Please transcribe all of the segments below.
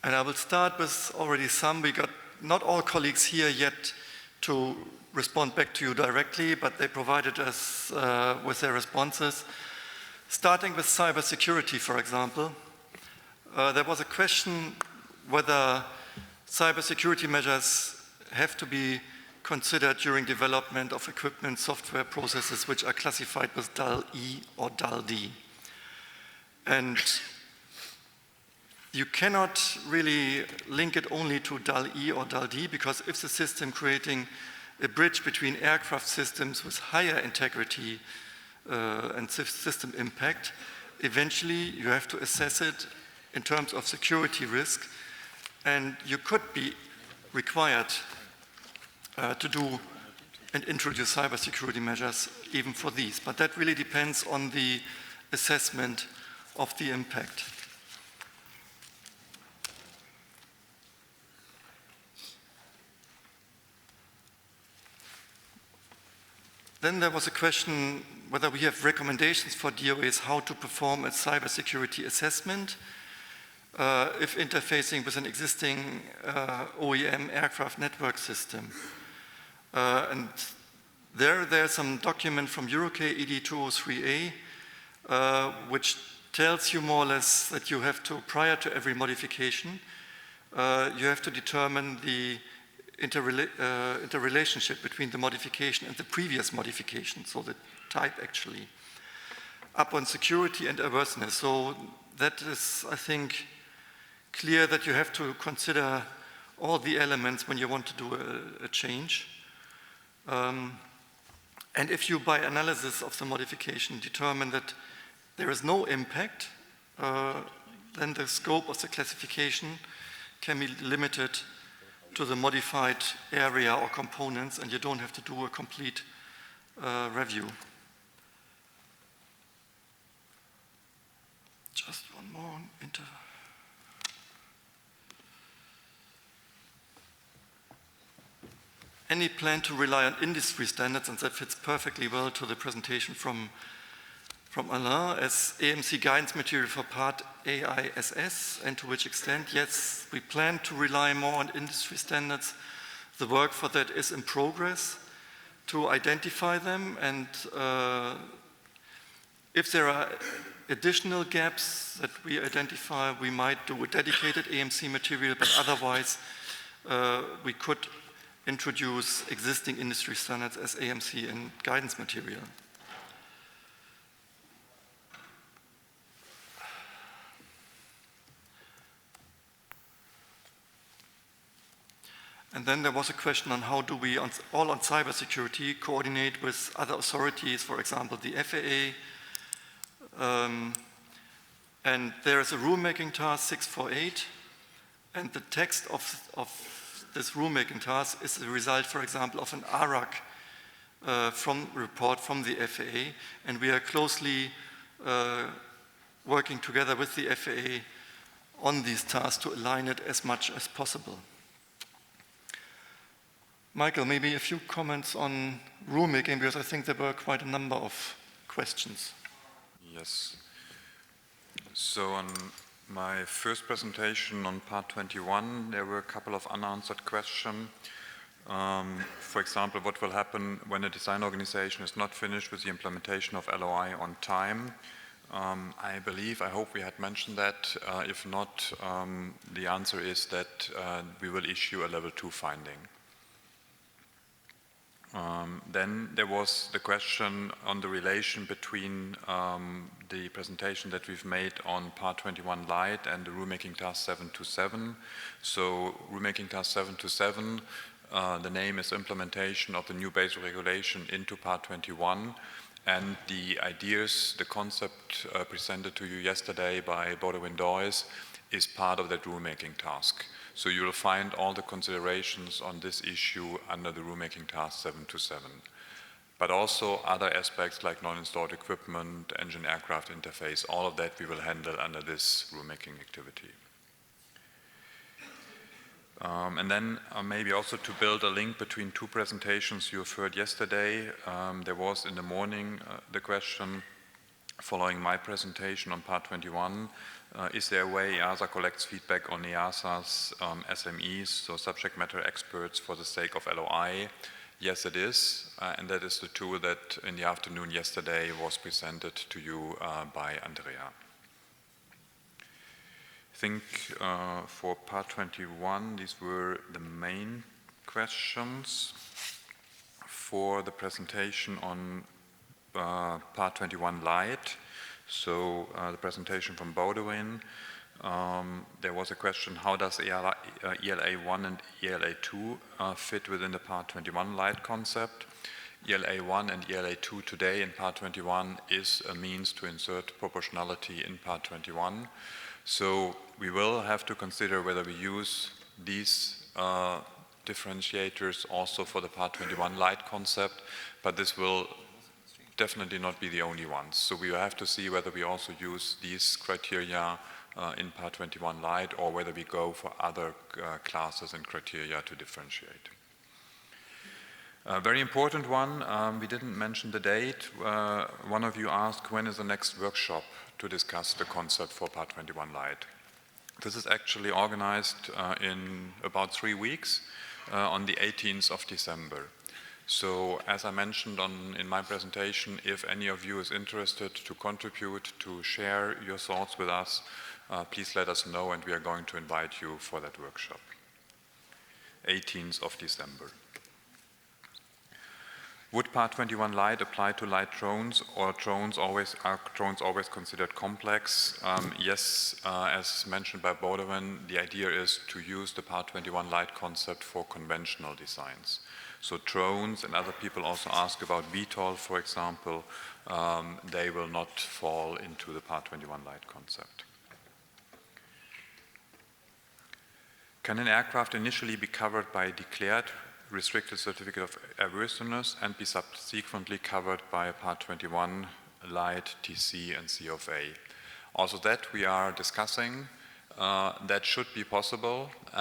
And I will start with already some. We got not all colleagues here yet to respond back to you directly, but they provided us with their responses. Starting with cybersecurity, for example, there was a question whether cybersecurity measures have to be considered during development of equipment, software processes which are classified with DAL-E or DAL-D. And you cannot really link it only to DAL-E or DAL-D, because if the system creating a bridge between aircraft systems with higher integrity and system impact, eventually you have to assess it in terms of security risk, and you could be required to do and introduce cybersecurity measures even for these. But that really depends on the assessment of the impact. Then there was a question whether we have recommendations for DOAs how to perform a cybersecurity assessment if interfacing with an existing OEM aircraft network system. And there's some document from EUROCAE ED203A which tells you more or less that you have to, prior to every modification, you have to determine the interrelationship between the modification and the previous modification, so the type actually, upon security and airworthiness. So that is, I think, clear that you have to consider all the elements when you want to do a change. And if you, by analysis of the modification, determine that there is no impact, then the scope of the classification can be limited to the modified area or components, and you don't have to do a complete review. Just one more Any plan to rely on industry standards, and that fits perfectly well to the presentation from Alain, as AMC guidance material for part AISS, and to which extent? Yes, we plan to rely more on industry standards. The work for that is in progress to identify them, and if there are additional gaps that we identify, we might do a dedicated AMC material, but otherwise we could introduce existing industry standards as AMC in guidance material. And then there was a question on how do we, all on cybersecurity, coordinate with other authorities, for example, the FAA. And there is a rulemaking task 648, and the text of this rulemaking task is the result, for example, of an ARAC report from the FAA, and we are closely working together with the FAA on these tasks to align it as much as possible. Michael, maybe a few comments on rulemaking, because I think there were quite a number of questions. Yes. So on my first presentation on part 21, there were a couple of unanswered questions. For example, what will happen when a design organization is not finished with the implementation of LOI on time? I hope we had mentioned that. If not, the answer is that we will issue a level 2 finding. Then there was the question on the relation between the presentation that we've made on Part 21 Light and the Rulemaking Task 727. So Rulemaking Task 727, the name is implementation of the new basic regulation into Part 21, and the ideas, the concept presented to you yesterday by Baudouin Doyes is part of that rulemaking task. So you will find all the considerations on this issue under the Rulemaking Task 727. But also other aspects like non-installed equipment, engine-aircraft interface, all of that we will handle under this rulemaking activity. And then maybe also to build a link between two presentations you have heard yesterday, there was in the morning the question following my presentation on Part 21, is there a way EASA collects feedback on EASA's SMEs, so subject matter experts, for the sake of LOI? Yes, it is, and that is the tool that in the afternoon yesterday was presented to you by Andrea. I think for Part 21, these were the main questions. For the presentation on Part 21 Lite, so the presentation from Baudouin, there was a question, how does ELA 1 and ELA 2 fit within the Part 21 Lite concept? ELA 1 and ELA 2 today in Part 21 is a means to insert proportionality in Part 21. So we will have to consider whether we use these differentiators also for the Part 21 Lite concept, but this will definitely not be the only ones. So we will have to see whether we also use these criteria in Part 21 Lite, or whether we go for other classes and criteria to differentiate. A very important one, we didn't mention the date. One of you asked, when is the next workshop to discuss the concept for Part 21 Lite? This is actually organized in about 3 weeks, on the 18th of December. So as I mentioned in my presentation, if any of you is interested to contribute, to share your thoughts with us, please let us know, and we are going to invite you for that workshop. 18th of December. Would Part 21 Lite apply to light drones, or are drones always considered complex? Yes, as mentioned by Baudouin, the idea is to use the Part 21 Lite concept for conventional designs. So drones, and other people also ask about VTOL, for example, they will not fall into the Part 21 Lite concept. Can an aircraft initially be covered by a declared restricted certificate of airworthiness and be subsequently covered by a Part 21 Lite, TC and C of A? Also that we are discussing. That should be possible. We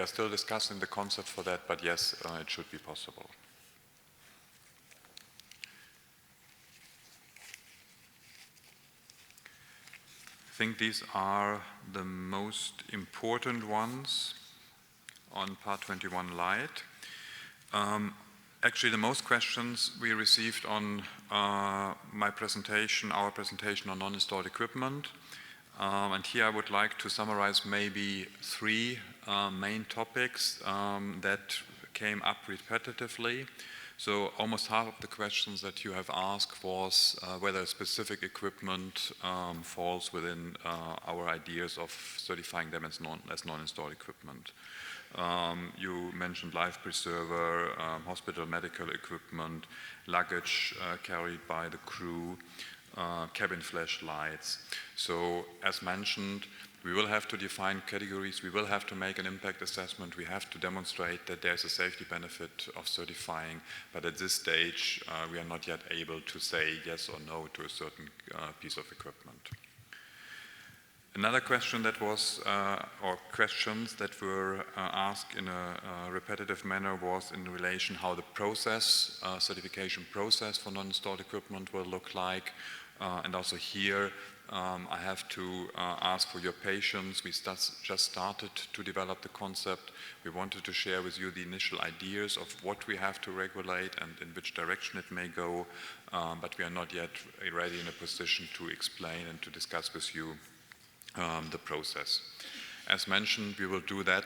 are still discussing the concept for that, but yes, it should be possible. I think these are the most important ones on Part 21 Lite. Actually, the most questions we received on our presentation on non-installed equipment. And here I would like to summarize maybe 3 main topics that came up repetitively. So almost half of the questions that you have asked was whether specific equipment falls within our ideas of certifying them as non-installed equipment. You mentioned life preserver, hospital medical equipment, luggage carried by the crew, cabin flashlights. So as mentioned, we will have to define categories, we will have to make an impact assessment, we have to demonstrate that there's a safety benefit of certifying, but at this stage we are not yet able to say yes or no to a certain piece of equipment. Another question that was, or questions that were asked in a repetitive manner, was in relation how the process, certification process for non-installed equipment will look like. And also here, I have to ask for your patience. We just started to develop the concept. We wanted to share with you the initial ideas of what we have to regulate and in which direction it may go, but we are not yet ready in a position to explain and to discuss with you the process. As mentioned, we will do that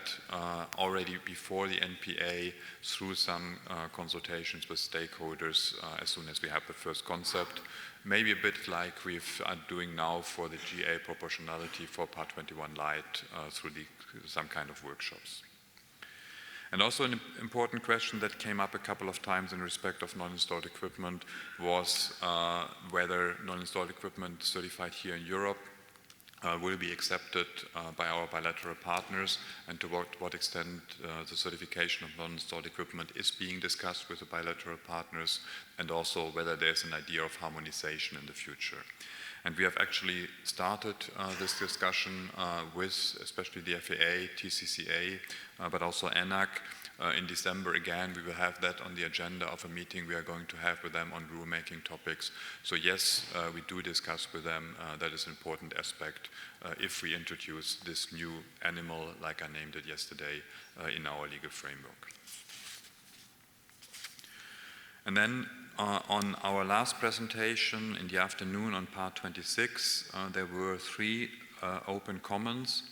already before the NPA through some consultations with stakeholders as soon as we have the first concept. Maybe a bit like we are doing now for the GA proportionality for Part 21 Lite through some kind of workshops. And also an important question that came up a couple of times in respect of non-installed equipment was whether non-installed equipment certified here in Europe will be accepted by our bilateral partners, and to what extent the certification of non-installed equipment is being discussed with the bilateral partners, and also whether there's an idea of harmonization in the future. And we have actually started this discussion with especially the FAA, TCCA, but also ENAC. In December, again, we will have that on the agenda of a meeting we are going to have with them on rulemaking topics. So yes, we do discuss with them. That is an important aspect if we introduce this new animal, like I named it yesterday, in our legal framework. And then on our last presentation in the afternoon on part 26, there were 3 open comments.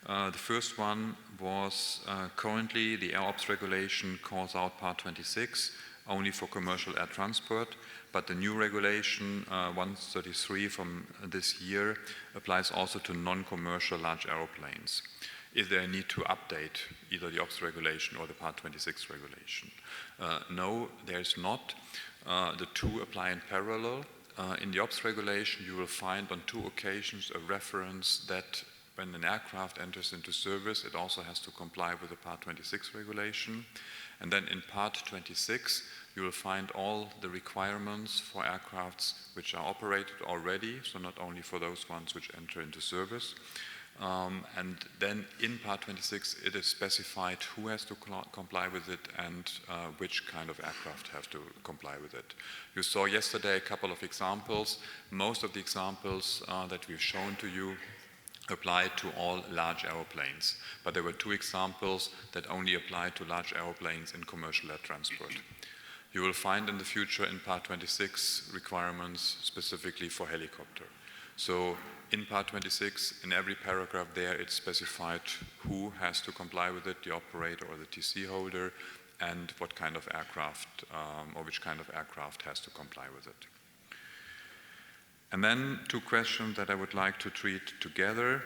The first one was currently the Air Ops regulation calls out part 26 only for commercial air transport, but the new regulation 133 from this year applies also to non-commercial large aeroplanes. Is there a need to update either the Ops regulation or the part 26 regulation? No, there is not. The 2 apply in parallel. In the Ops regulation, you will find on 2 occasions a reference that when an aircraft enters into service, it also has to comply with the Part 26 regulation. And then in Part 26, you will find all the requirements for aircrafts which are operated already, so not only for those ones which enter into service. And then in Part 26, it is specified who has to comply with it and which kind of aircraft have to comply with it. You saw yesterday a couple of examples. Most of the examples that we've shown to you apply to all large aeroplanes, but there were 2 examples that only apply to large aeroplanes in commercial air transport. You will find in the future in Part 26 requirements specifically for helicopter. So in Part 26, in every paragraph there, it's specified who has to comply with it, the operator or the TC holder, and what kind of aircraft or which kind of aircraft has to comply with it. And then 2 questions that I would like to treat together.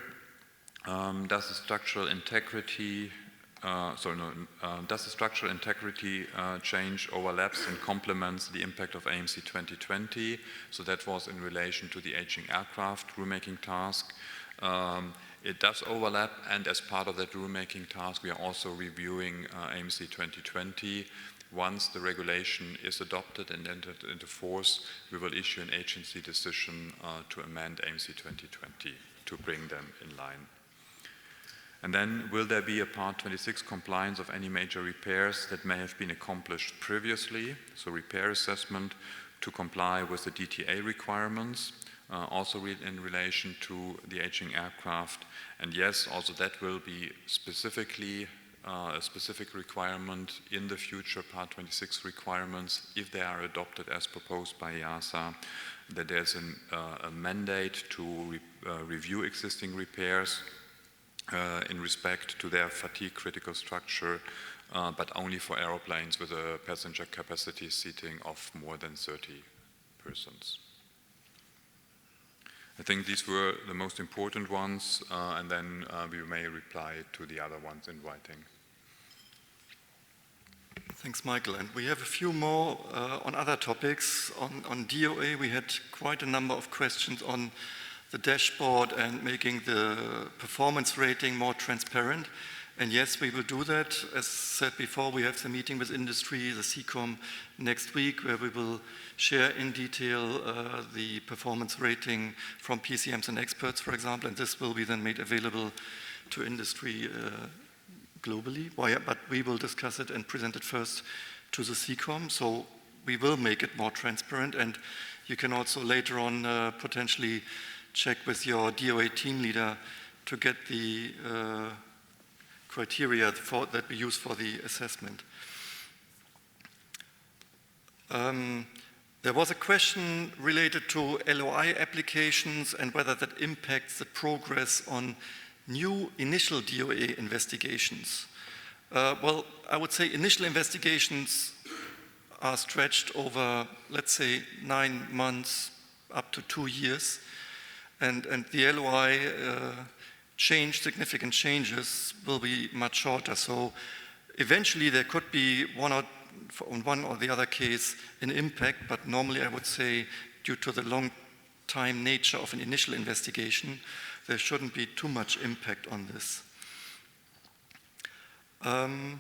Does the structural integrity change overlaps and complements the impact of AMC 2020? So that was in relation to the aging aircraft rulemaking task. It does overlap, and as part of that rulemaking task, we are also reviewing AMC 2020. Once the regulation is adopted and entered into force, we will issue an agency decision to amend AMC 2020 to bring them in line. And then, will there be a Part 26 compliance of any major repairs that may have been accomplished previously? So repair assessment to comply with the DTA requirements, also in relation to the aging aircraft. And yes, also that will be specifically a specific requirement in the future Part 26 requirements, if they are adopted as proposed by EASA, that there's a mandate to review existing repairs in respect to their fatigue critical structure, but only for aeroplanes with a passenger capacity seating of more than 30 persons. I think these were the most important ones, and then we may reply to the other ones in writing. Thanks, Michael. And we have a few more on other topics. On DOA, we had quite a number of questions on the dashboard and making the performance rating more transparent. And yes, we will do that. As said before, we have the meeting with industry, the CCOM, next week, where we will share in detail the performance rating from PCMs and experts, for example, and this will be then made available to industry globally. But we will discuss it and present it first to the CCOM, so we will make it more transparent, and you can also later on potentially check with your DOA team leader to get the criteria that we use for the assessment. There was a question related to LOI applications and whether that impacts the progress on new initial DOA investigations. Well, I would say initial investigations are stretched over, let's say, 9 months up to 2 years, and the LOI significant changes will be much shorter. So eventually there could be one or the other case an impact, but normally I would say due to the long time nature of an initial investigation, there shouldn't be too much impact on this. And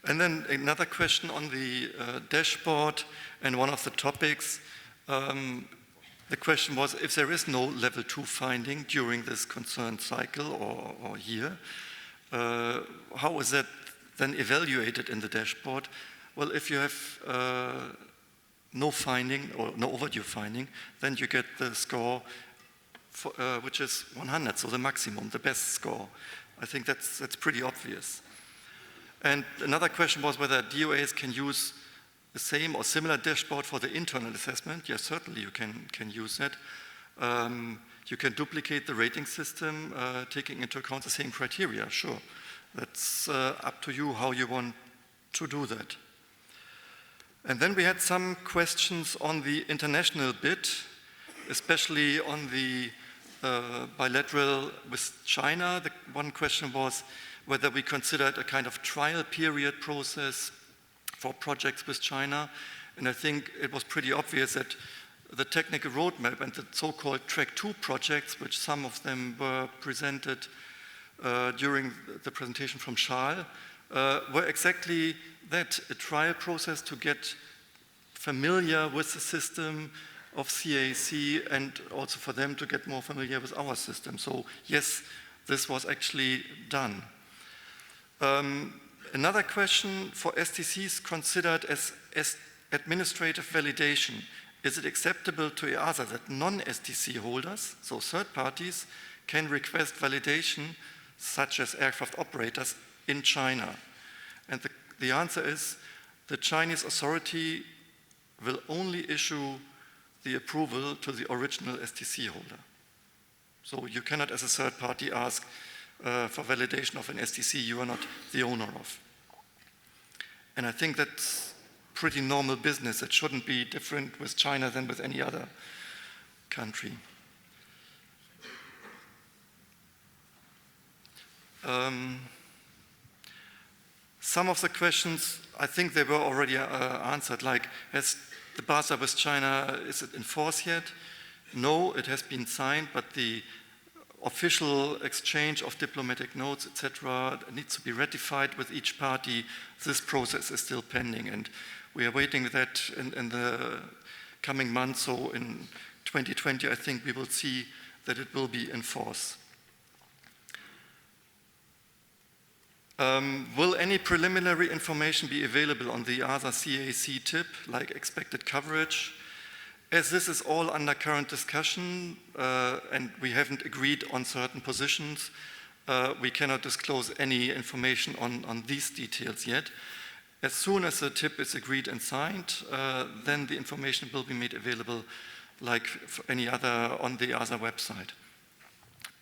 then another question on the dashboard, and one of the topics, the question was, if there is no level 2 finding during this concerned cycle or year, how is that then evaluated in the dashboard? Well, if you have no finding or no overdue finding, then you get the score for, which is 100, so the maximum, the best score. I think that's pretty obvious. And another question was whether DOAs can use the same or similar dashboard for the internal assessment. Yes, certainly you can use that. You can duplicate the rating system, taking into account the same criteria, sure. That's up to you how you want to do that. And then we had some questions on the international bid, especially on the bilateral with China. The one question was whether we considered a kind of trial period process for projects with China. And I think it was pretty obvious that the technical roadmap and the so-called Track 2 projects, which some of them were presented during the presentation from Charles, were exactly that, a trial process to get familiar with the system of CAC and also for them to get more familiar with our system. So yes, this was actually done. Another question for STCs considered as administrative validation. Is it acceptable to EASA that non-STC holders, so third parties, can request validation such as aircraft operators in China? And the answer is the Chinese authority will only issue the approval to the original STC holder. So you cannot, as a third party, ask for validation of an STC you are not the owner of. And I think that's pretty normal business. It shouldn't be different with China than with any other country. Some of the questions, I think they were already answered, like, has the BASA with China, is it in force yet? No, it has been signed, but the official exchange of diplomatic notes, etc., needs to be ratified with each party. This process is still pending, and we are waiting that in the coming months. So in 2020, I think we will see that it will be in force. Will any preliminary information be available on the EASA CAC tip, like expected coverage? As this is all under current discussion and we haven't agreed on certain positions, we cannot disclose any information on these details yet. As soon as the tip is agreed and signed, then the information will be made available like for any other on the EASA website.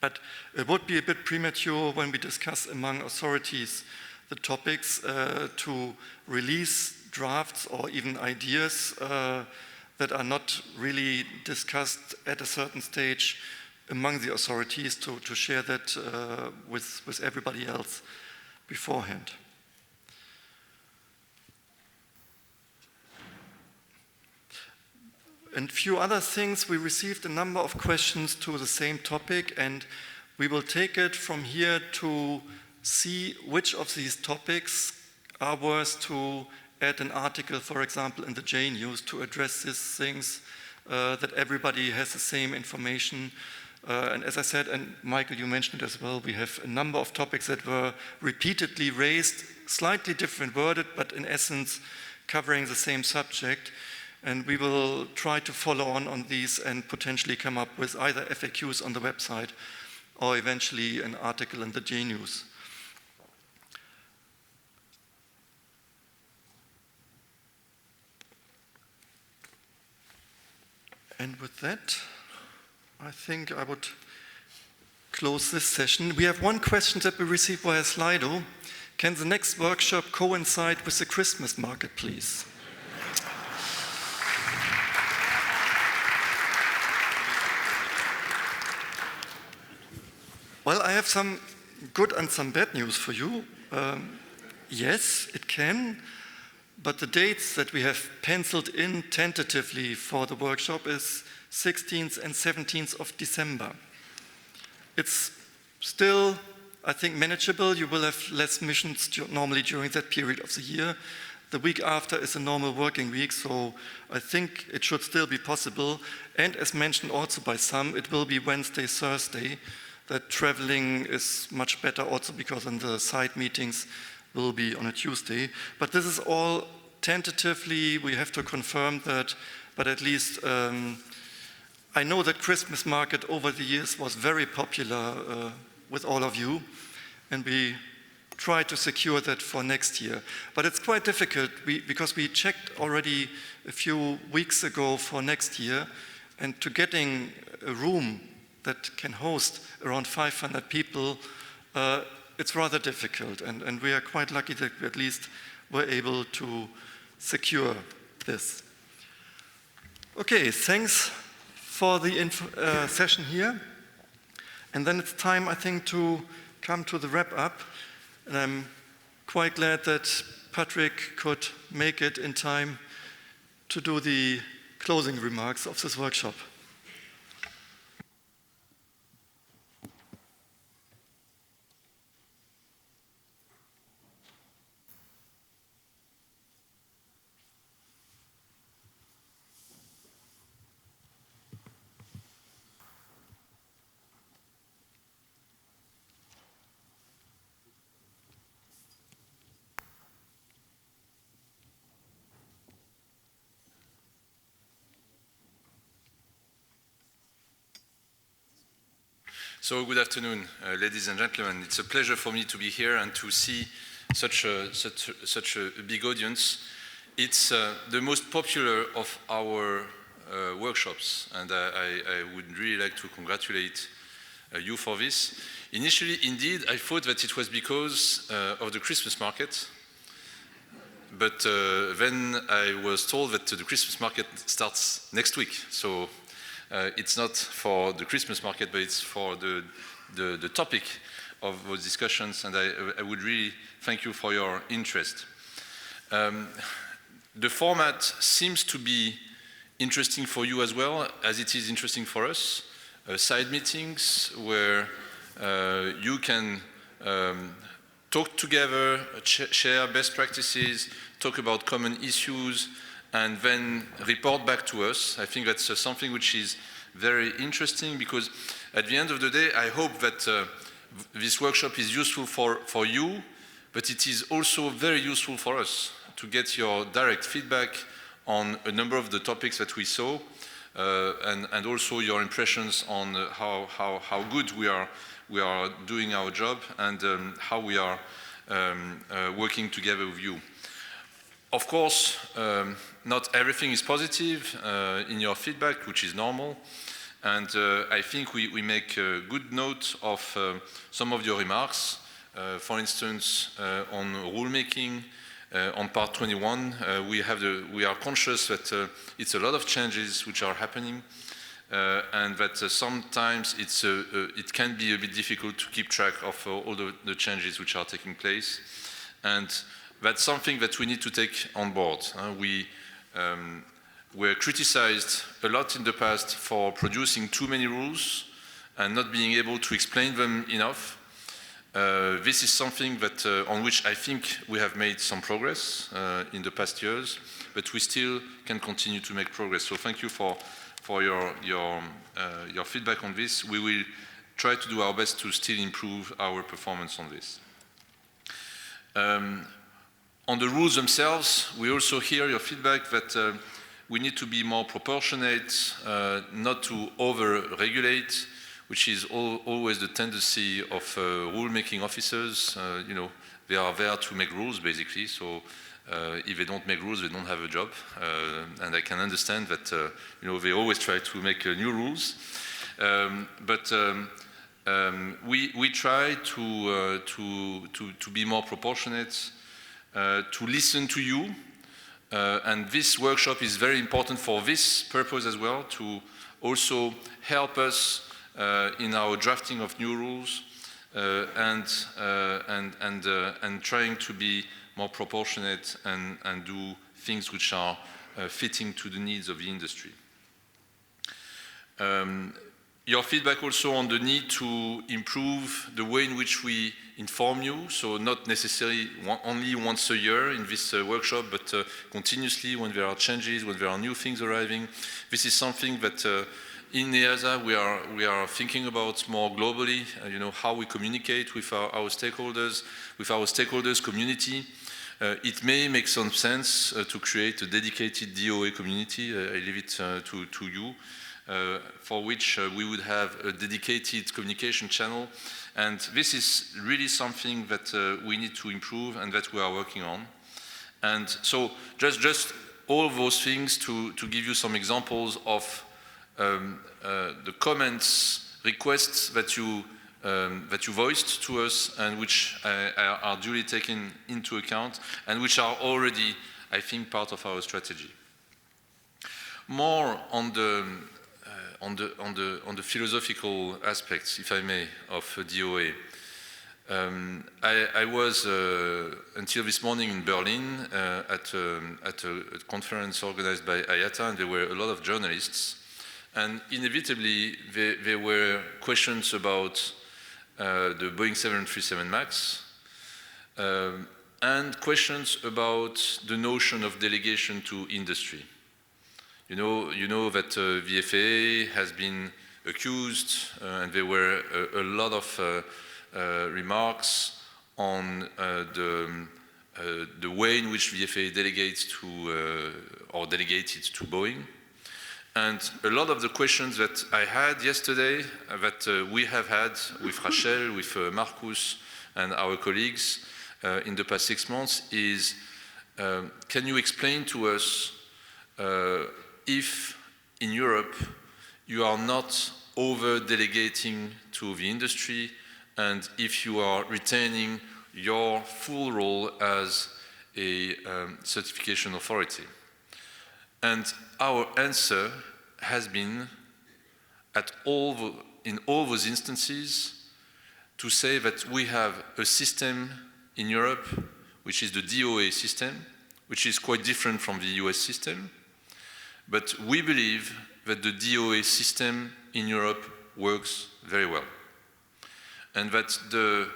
But it would be a bit premature when we discuss among authorities the topics to release drafts or even ideas that are not really discussed at a certain stage among the authorities to share that with everybody else beforehand. And a few other things, we received a number of questions to the same topic, and we will take it from here to see which of these topics are worth to add an article, for example, in the J News to address these things, that everybody has the same information. And as I said, and Michael, you mentioned it as well, we have a number of topics that were repeatedly raised, slightly different worded, but in essence covering the same subject. And we will try to follow on these and potentially come up with either FAQs on the website or eventually an article in the J News. And with that, I think I would close this session. We have one question that we received via Slido. Can the next workshop coincide with the Christmas market, please? Well, I have some good and some bad news for you. Yes, it can, but the dates that we have penciled in tentatively for the workshop is 16th and 17th of December. It's still, I think, manageable. You will have less missions normally during that period of the year The week after is a normal working week, so I think it should still be possible. And as mentioned also by some, it will be Wednesday, Thursday. That traveling is much better also because on the side meetings will be on a Tuesday. But this is all tentatively, we have to confirm that, but at least I know that Christmas market over the years was very popular with all of you, and we try to secure that for next year. But it's quite difficult because we checked already a few weeks ago for next year, and to getting a room that can host around 500 people, it's rather difficult. And we are quite lucky that we at least were able to secure this. Okay, thanks for the session here. And then it's time, I think, to come to the wrap-up. And I'm quite glad that Patrick could make it in time to do the closing remarks of this workshop. So good afternoon, ladies and gentlemen. It's a pleasure for me to be here and to see such a big audience. It's the most popular of our workshops, and I would really like to congratulate you for this. Initially, indeed, I thought that it was because of the Christmas market, but then I was told that the Christmas market starts next week. So it's not for the Christmas market, but it's for the topic of those discussions, and I would really thank you for your interest. The format seems to be interesting for you as well, as it is interesting for us. Side meetings where you can talk together, share best practices, talk about common issues, and then report back to us. I think that's something which is very interesting, because at the end of the day, I hope that this workshop is useful for you, but it is also very useful for us to get your direct feedback on a number of the topics that we saw, and also your impressions on how good we are doing our job, and how we are working together with you. Of course, not everything is positive in your feedback, which is normal, and I think we make a good note of some of your remarks. For instance, on rulemaking, on part 21, we are conscious that it's a lot of changes which are happening, and that sometimes it can be a bit difficult to keep track of all the changes which are taking place, and that's something that we need to take on board. We were criticized a lot in the past for producing too many rules and not being able to explain them enough. This is something that on which I think we have made some progress in the past years, but we still can continue to make progress. So thank you for your feedback on this. We will try to do our best to still improve our performance on this. On the rules themselves, we also hear your feedback that we need to be more proportionate, not to over-regulate, which is always the tendency of rule-making officers. They are there to make rules, basically. So if they don't make rules, they don't have a job. And I can understand that they always try to make new rules. But we try to be more proportionate, to listen to you. And this workshop is very important for this purpose as well, to also help us in our drafting of new rules, and trying to be more proportionate and do things which are fitting to the needs of the industry. your feedback also on the need to improve the way in which we inform you, so not necessarily only once a year in this workshop, but continuously when there are changes, when there are new things arriving. This is something that in EASA we are thinking about more globally, you know, how we communicate with our stakeholders community. It may make some sense to create a dedicated DOA community. I leave it to you. For which we would have a dedicated communication channel. And this is really something that we need to improve and that we are working on. And so just all of those things to give you some examples of the comments, requests that you voiced to us and which are duly taken into account and which are already, I think, part of our strategy. More on the philosophical aspects, if I may, of DOA. I was until this morning in Berlin at a conference organized by IATA, and there were a lot of journalists. And inevitably, there were questions about the Boeing 737 MAX and questions about the notion of delegation to industry. You know that the FAA has been accused, and there were a lot of remarks on the way in which the FAA delegates to or delegated to Boeing. And a lot of the questions that I had yesterday, that we have had with Rachel, with Marcus, and our colleagues in the past 6 months is, can you explain to us if in Europe you are not over-delegating to the industry and if you are retaining your full role as a certification authority? And our answer has been, in all those instances, to say that we have a system in Europe, which is the DOA system, which is quite different from the US system. But we believe that the DOA system in Europe works very well. And that the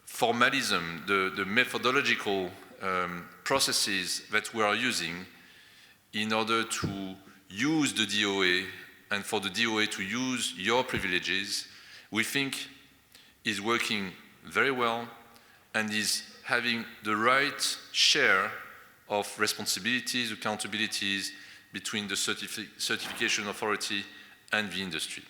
formalism, the methodological processes that we are using in order to use the DOA and for the DOA to use your privileges, we think is working very well and is having the right share of responsibilities, accountabilities between the certification authority and the industry.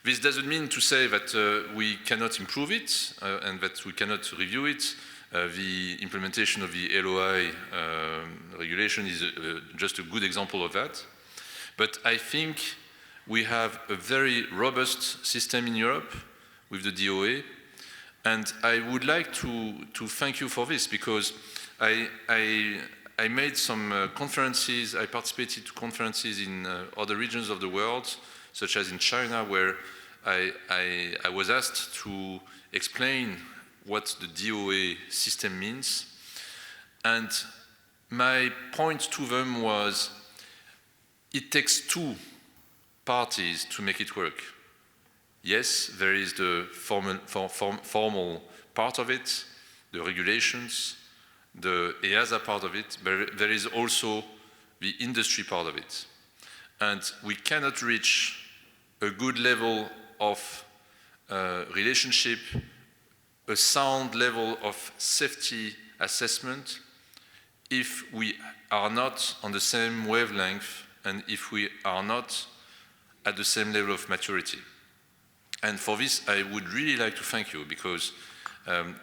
This doesn't mean to say that we cannot improve it and that we cannot review it. The implementation of the LOI regulation is just a good example of that. But I think we have a very robust system in Europe with the DOA, and I would like to thank you for this, because I made some conferences, I participated to conferences in other regions of the world, such as in China, where I was asked to explain what the DOA system means. And my point to them was, it takes two parties to make it work. Yes, there is the formal part of it, the regulations, the EASA part of it, but there is also the industry part of it. And we cannot reach a good level of relationship, a sound level of safety assessment, if we are not on the same wavelength and if we are not at the same level of maturity. And for this, I would really like to thank you, because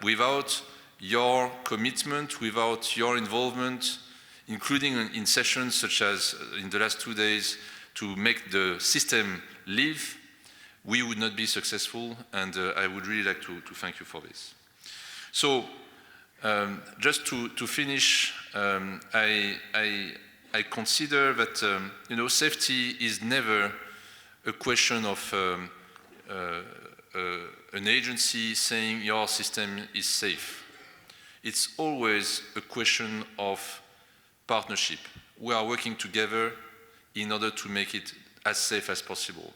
without your commitment, without your involvement, including in sessions such as in the last 2 days, to make the system live, we would not be successful, and I would really like to thank you for this. So, just to finish, I consider that safety is never a question of an agency saying your system is safe. It's always a question of partnership. We are working together in order to make it as safe as possible.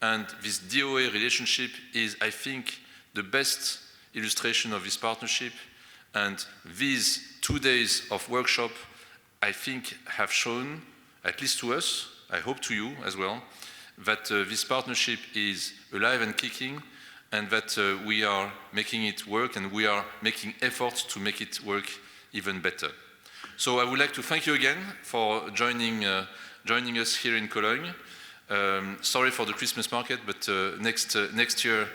And this DOA relationship is, I think, the best illustration of this partnership. And these 2 days of workshop, I think, have shown, at least to us, I hope to you as well, that this partnership is alive and kicking, and that we are making it work, and we are making efforts to make it work even better. So I would like to thank you again for joining us here in Cologne. Sorry for the Christmas market, but next year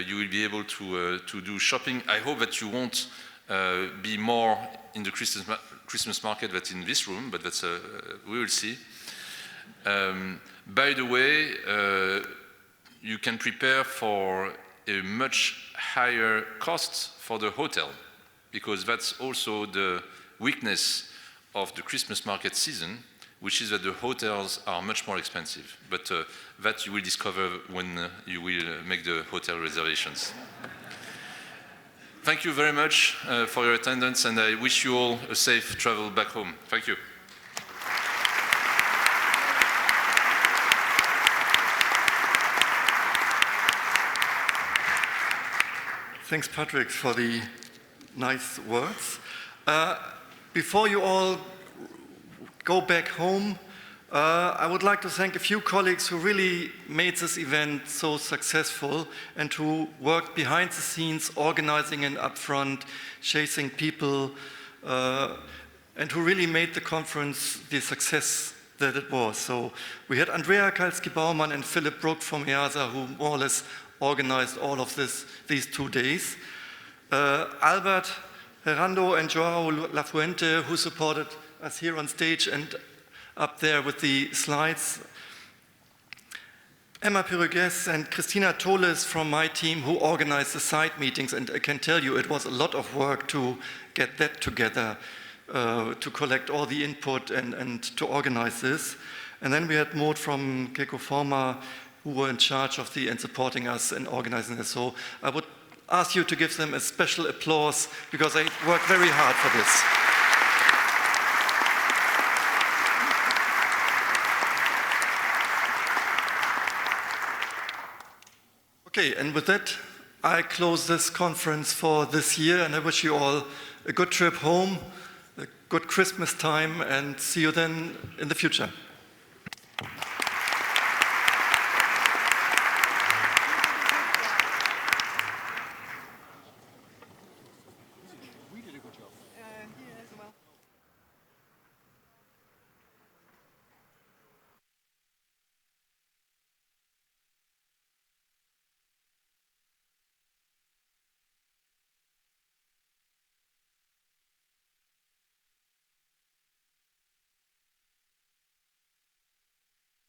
you will be able to do shopping. I hope that you won't be more in the Christmas market than in this room, but that's we will see. By the way, you can prepare for a much higher cost for the hotel, because that's also the weakness of the Christmas market season, which is that the hotels are much more expensive. But that you will discover when you will make the hotel reservations. Thank you very much for your attendance, and I wish you all a safe travel back home. Thank you. Thanks, Patrick, for the nice words. Before you all go back home, I would like to thank a few colleagues who really made this event so successful and who worked behind the scenes, organizing and upfront, chasing people, and who really made the conference the success that it was. So we had Andrea Kalski-Baumann and Philip Brook from EASA, who more or less organized all of these 2 days. Albert Herando and Joao Lafuente, who supported us here on stage and up there with the slides. Emma Pirugues and Christina Toles from my team, who organized the side meetings, and I can tell you it was a lot of work to get that together, to collect all the input and to organize this. And then we had Maud from Keiko Forma, who were in charge of and supporting us in organizing this. So I would ask you to give them a special applause, because they worked very hard for this. Okay, and with that, I close this conference for this year, and I wish you all a good trip home, a good Christmas time, and see you then in the future.